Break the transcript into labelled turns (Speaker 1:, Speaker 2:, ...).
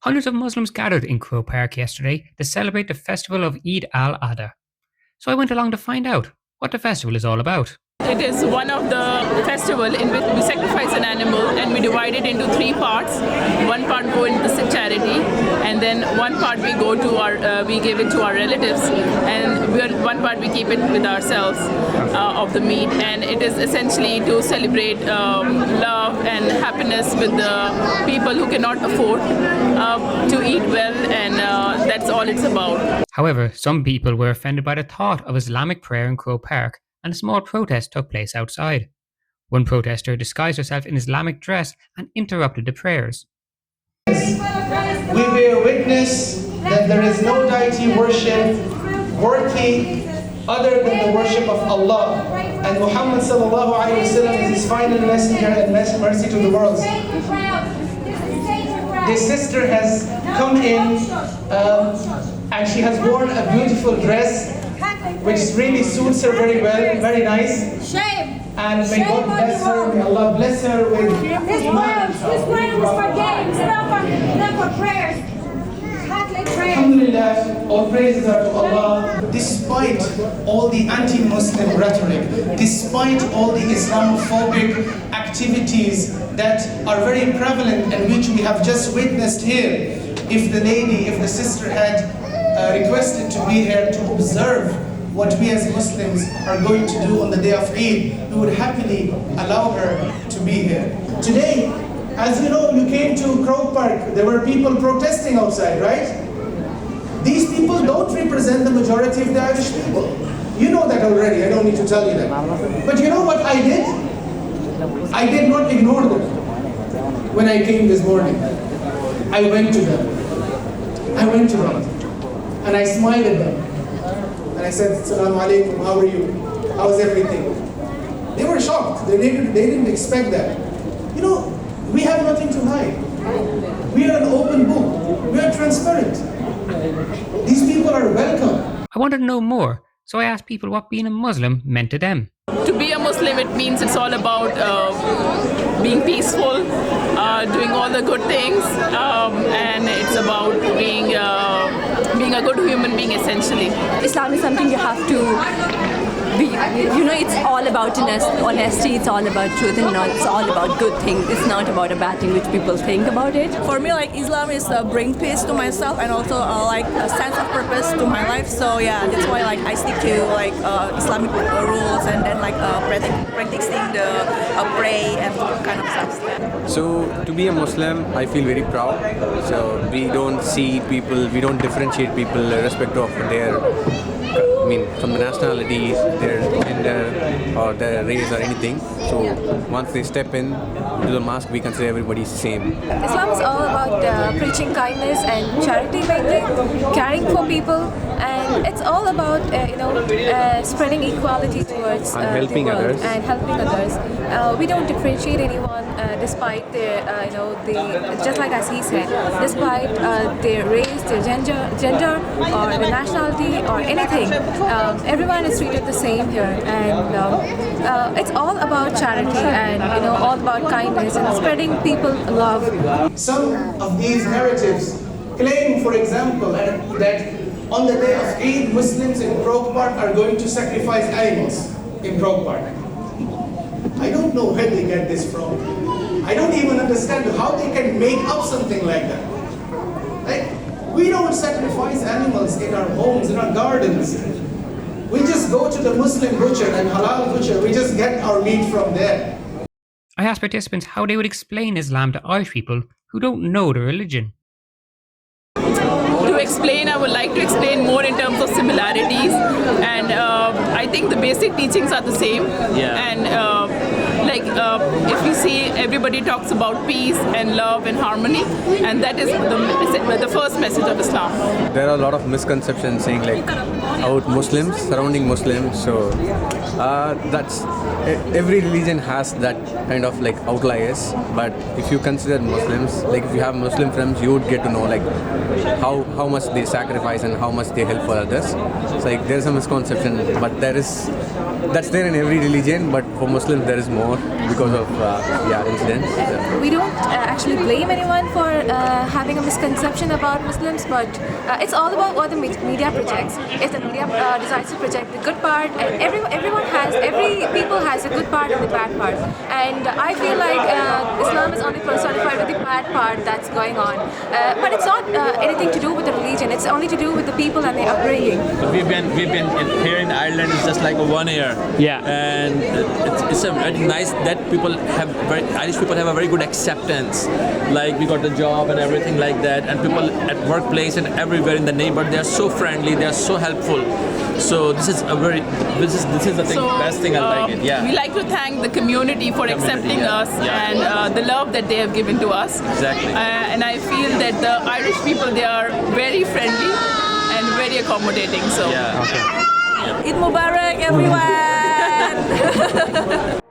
Speaker 1: Hundreds of Muslims gathered in Croke Park yesterday to celebrate the festival of Eid al-Adha. So I went along to find out what the festival is all about.
Speaker 2: It is one of the festival in which we sacrifice an animal and we divide it into three parts. One part go into the charity, and then one part we go to we give it to our relatives, and one part we keep it with ourselves of the meat. And it is essentially to celebrate love and happiness with the people who cannot afford to eat well, and that's all it's about.
Speaker 1: However, some people were offended by the thought of Islamic prayer in Croke Park, and a small protest took place outside. One protester disguised herself in Islamic dress and interrupted the prayers.
Speaker 3: We bear witness that there is no deity worship worthy other than the worship of Allah, and Muhammad sallallahu alaihi wasallam is his final messenger and mercy to the world. This sister has come in and she has worn a beautiful dress which really suits her very well, very nice. And may God bless her, may Allah bless her with Iman.
Speaker 4: This prayer was for games, not for prayers.
Speaker 3: Alhamdulillah, all praises are to Allah. Despite all the anti-Muslim rhetoric, despite all the Islamophobic activities that are very prevalent and which we have just witnessed here, if the sister had requested to be here to observe what we as Muslims are going to do on the day of Eid, we would happily allow her to be here. Today, as you know, you came to Croke Park, there were people protesting outside, right? These people don't represent the majority of the Irish people. You know that already, I don't need to tell you that. But you know what I did? I did not ignore them. When I came this morning, I went to them. And I smiled at them. And I said, Assalamu alaikum, how are you? How's everything? They were shocked. They didn't expect that. You know, we have nothing to hide. We are an open book. We are transparent. These people are welcome.
Speaker 1: I wanted to know more, so I asked people what being a Muslim meant to them.
Speaker 2: To be a Muslim, it means it's all about being peaceful, doing all the good things, and it's about being a good human being, essentially.
Speaker 5: Islam is something you have to be, it's all about honesty, it's all about truth, and it's all about good things. It's not about a bad thing which people think about it.
Speaker 6: For me, Islam is bring peace to myself and also a sense of purpose to my life. So yeah, that's why I stick to Islamic rules and then practicing the pray and kind of stuff.
Speaker 7: So to be a Muslim, I feel very proud. So we don't see people, we don't differentiate people irrespective of their, from the nationalities, their gender, or their race, or anything. So once they step in to the mosque, we consider everybody the same.
Speaker 5: Islam is all about preaching kindness and charity, mainly caring for people, and it's all about spreading equality towards
Speaker 7: helping
Speaker 5: the world
Speaker 7: others.
Speaker 5: And helping others. We don't differentiate anyone despite their just like as he said, despite their race, their gender, or their nationality, or anything. Everyone is treated the same here, and it's all about charity and all about kindness and spreading people love.
Speaker 3: Some of these narratives claim, for example, that on the day of Eid, Muslims in Croke Park are going to sacrifice animals in Croke Park. I don't know where they get this from. I don't even understand how they can make up something like that. We don't sacrifice animals in our homes, in our gardens. We just go to the Muslim butcher and halal butcher. We just get our meat from there.
Speaker 1: I asked participants how they would explain Islam to Irish people who don't know the religion.
Speaker 2: To explain, I would like to explain more in terms of similarities, and I think the basic teachings are the same.
Speaker 8: Yeah.
Speaker 2: And if we see everybody talks about peace and love and harmony, and that is the first message of Islam.
Speaker 7: There are a lot of misconceptions saying like about Muslims, surrounding Muslims. So that's every religion has that kind of like outliers. But if you consider Muslims, like if you have Muslim friends, you would get to know like how much they sacrifice and how much they help for others. It's like there's a misconception, but that's there in every religion. But for Muslims, there is more because of incidents. So.
Speaker 5: We don't actually blame anyone for having a misconception about Muslims, but it's all about what the media projects. If the media decides to project the good part, and every people has a good part and the bad part. And I feel like Islam is only personified with the bad part that's going on. But it's not anything to do with the religion. It's only to do with the people and their upbringing.
Speaker 8: We've been here in Ireland. It's just like 1 year.
Speaker 9: Yeah.
Speaker 8: And it's a very nice that Irish people have a very good acceptance. Like we got the job and everything like that, and people at workplace and everywhere in the neighborhood, they are so friendly. They are so helpful. So this is the best thing. I like it. Yeah.
Speaker 2: We like to thank the community for accepting us and the love that they have given to us.
Speaker 8: Exactly.
Speaker 2: And I feel that the Irish people, they are very friendly and very accommodating. So.
Speaker 8: Yeah.
Speaker 9: Okay.
Speaker 6: Eid Mubarak, everyone!